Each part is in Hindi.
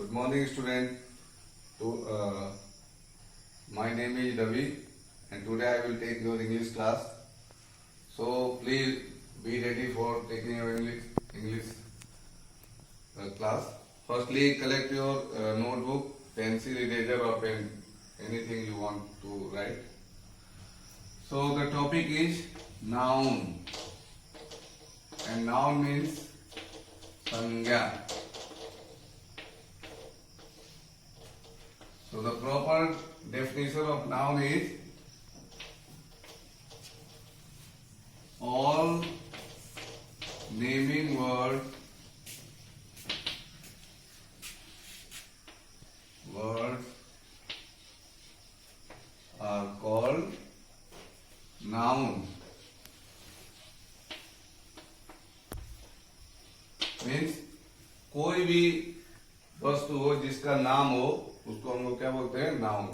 Good morning, student. My name is Ravi, and today I will take your English class. So please be ready for taking your English class. Firstly, collect your notebook, pencil, eraser, or pen, anything you want to write. So the topic is noun, and noun means संज्ञा. So the proper definition of noun is all naming words are called noun. Means कोई भी वस्तु हो जिसका नाम हो उसको हम लोग क्या बोलते हैं? Noun.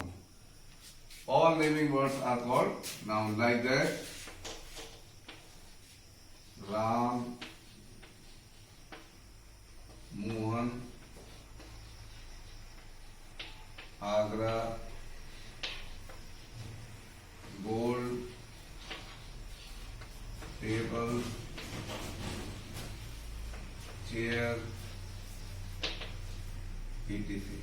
All naming words are called noun. Like that Ram, Mohan, Agra, gold, table, chair, etc.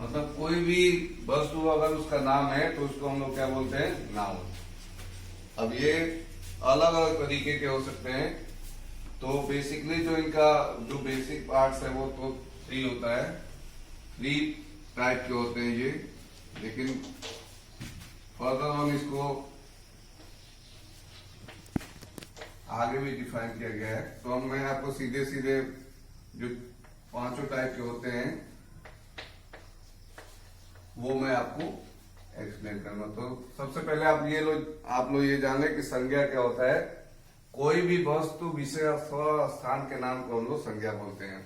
मतलब कोई भी वस्तु अगर उसका नाम है तो उसको हम लोग क्या बोलते हैं? नाउन. अब ये अलग अलग तरीके के हो सकते हैं. तो बेसिकली जो इनका जो बेसिक पार्ट्स है वो तो 3 होता है. 3 टाइप के होते हैं ये. लेकिन फर्दर ऑन इसको आगे भी डिफाइन किया गया है. तो अब मैं आपको सीधे सीधे जो 5 टाइप के होते हैं वो मैं आपको एक्सप्लेन करूंगा. तो सबसे पहले आप लोग ये जान लें कि संज्ञा क्या होता है. कोई भी वस्तु, विषय, स्थान के नाम को हम लोग संज्ञा बोलते हैं.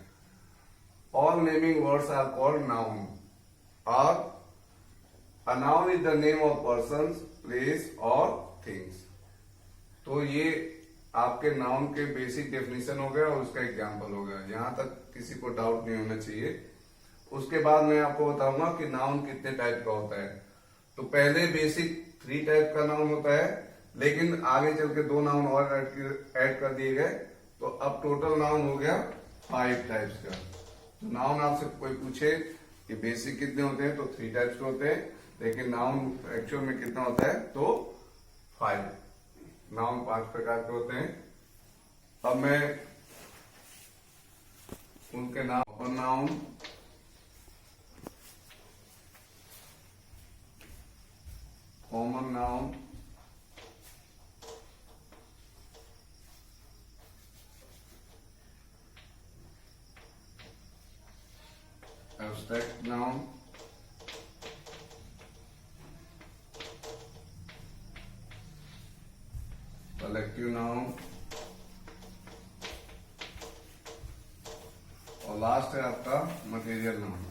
All naming words are called noun. और a noun is the name of person, place और थिंग्स. तो ये आपके नाउन के बेसिक डेफिनेशन हो गया और उसका एग्जाम्पल हो गया. यहां तक किसी को डाउट नहीं होना चाहिए. उसके बाद मैं आपको बताऊंगा कि नाउन कितने टाइप का होता है. तो पहले बेसिक 3 टाइप का नाउन होता है, लेकिन आगे चल के 2 नाउन और ऐड कर दिए गए. तो अब टोटल नाउन हो गया 5 टाइप्स का. तो नाउन आपसे कोई पूछे कि बेसिक कितने होते हैं तो 3 टाइप्स के होते हैं, लेकिन नाउन एक्चुअल में कितना होता है तो 5. नाउन 5 प्रकार के होते हैं. अब मैं उनके नाम. Noun, common noun, abstract noun, collective noun और लास्ट है आपका मटेरियल नाउन.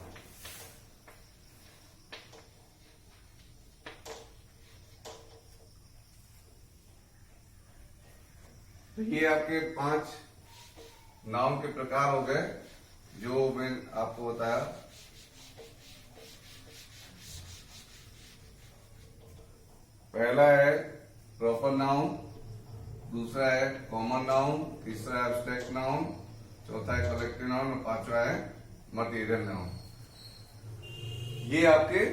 तो ये आपके 5 नाउन के प्रकार हो गए जो मैं आपको बताया. पहला है प्रॉपर नाउन, दूसरा है कॉमन नाउन, तीसरा है एब्स्ट्रैक्ट नाउन, चौथा है कलेक्टिव नाउन और 5वां है मटेरियल नाउन. ये आपके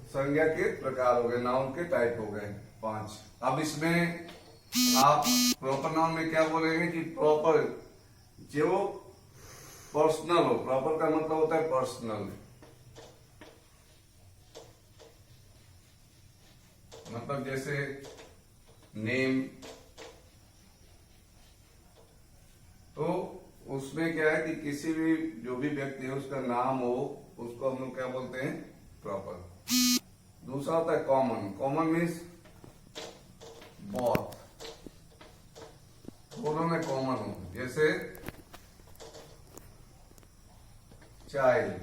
संज्ञा के प्रकार हो गए, नाउन के टाइप हो गए 5. अब इसमें आप प्रॉपर नाउन में क्या बोलेंगे कि प्रॉपर जो पर्सनल हो. प्रॉपर का मतलब होता है पर्सनल, मतलब जैसे नेम. तो उसमें क्या है कि किसी भी जो भी व्यक्ति है उसका नाम हो उसको हम लोग क्या बोलते हैं? प्रॉपर. दूसरा होता है कॉमन. कॉमन मीन्स बहुत, दोनों में कॉमन हो. जैसे चाइल्ड,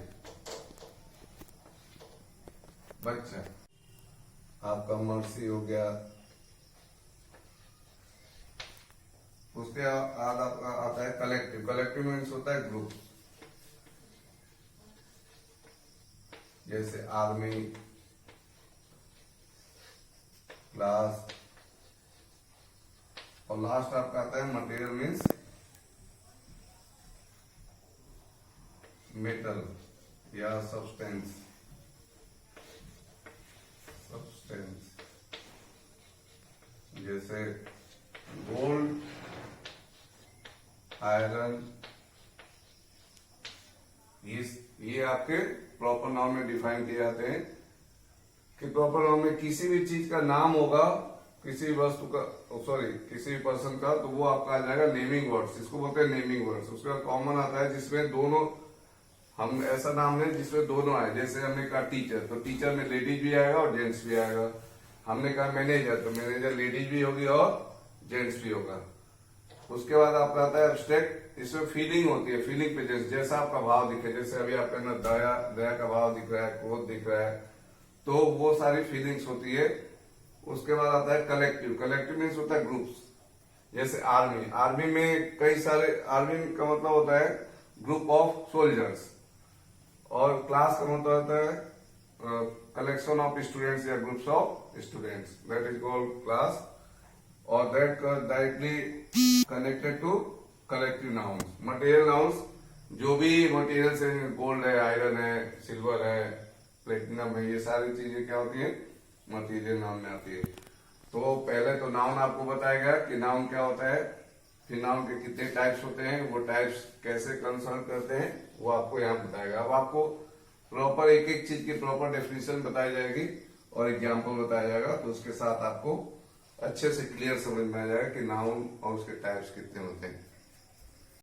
बच्चा. आपका मर्सी हो गया. उसके बाद आपका आता है कलेक्टिव. कलेक्टिव मीन्स होता है ग्रुप. जैसे आर्मी, क्लास, और लास्ट आपका आता है मटेरियल मीन्स मेटल या सब्सटेंस। जैसे गोल्ड, आयरन, ये आपके प्रॉपर नाउन में डिफाइन किए जाते हैं कि प्रॉपर नाउन में किसी भी चीज का नाम होगा, किसी वस्तु का, सॉरी किसी भी पर्सन का, तो वो आपका आ जाएगा नेमिंग वर्ड्स, इसको बोलते हैं नेमिंग वर्ड्स। उसका कॉमन आता है जिसमें दोनों, हम ऐसा नाम लें जिसमें दोनों आए। जैसे हमने कहा टीचर, तो टीचर में लेडीज भी आएगा और जेंट्स भी आएगा। हमने कहा मैनेजर, तो मैनेजर लेडीज भी होगी और जेंट्स भी होगा। उसके बाद आपका आता है एब्स्ट्रैक्ट, इसमें फीलिंग होती है, फीलिंग पे जैसा आपका भाव दिखे, जैसे अभी आपके अंदर दया का भाव दिख रहा है, क्रोध दिख रहा है, तो वो सारी फीलिंग्स होती है। उसके बाद आता है कलेक्टिव, कलेक्टिव मीन्स होता है ग्रुप्स। जैसे आर्मी, आर्मी में कई सारे, आर्मी का मतलब होता है ग्रुप ऑफ सोल्जर्स, और क्लास का मतलब होता है कलेक्शन ऑफ स्टूडेंट्स या groups of students, that is called class, और that directly connected to collective nouns. Material nouns, जो भी मटेरियल्स है, गोल्ड है, आयरन है, सिल्वर है, प्लेटिनम है, ये सारी चीजें क्या होती है, मटेरियल नाउन में आती है। तो पहले तो नाउन आपको बताया गया कि नाउन क्या होता है, फिर नाउन के कितने टाइप्स होते हैं, वो टाइप्स कैसे कंसर्न करते हैं, वो आपको यहाँ बताएगा। अब आपको प्रॉपर एक एक चीज की प्रॉपर डेफिनेशन बताई जाएगी और एग्जाम्पल बताया जाएगा, तो उसके साथ आपको अच्छे से क्लियर समझ में आ जाएगा कि नाउन और उसके टाइप्स कितने होते हैं।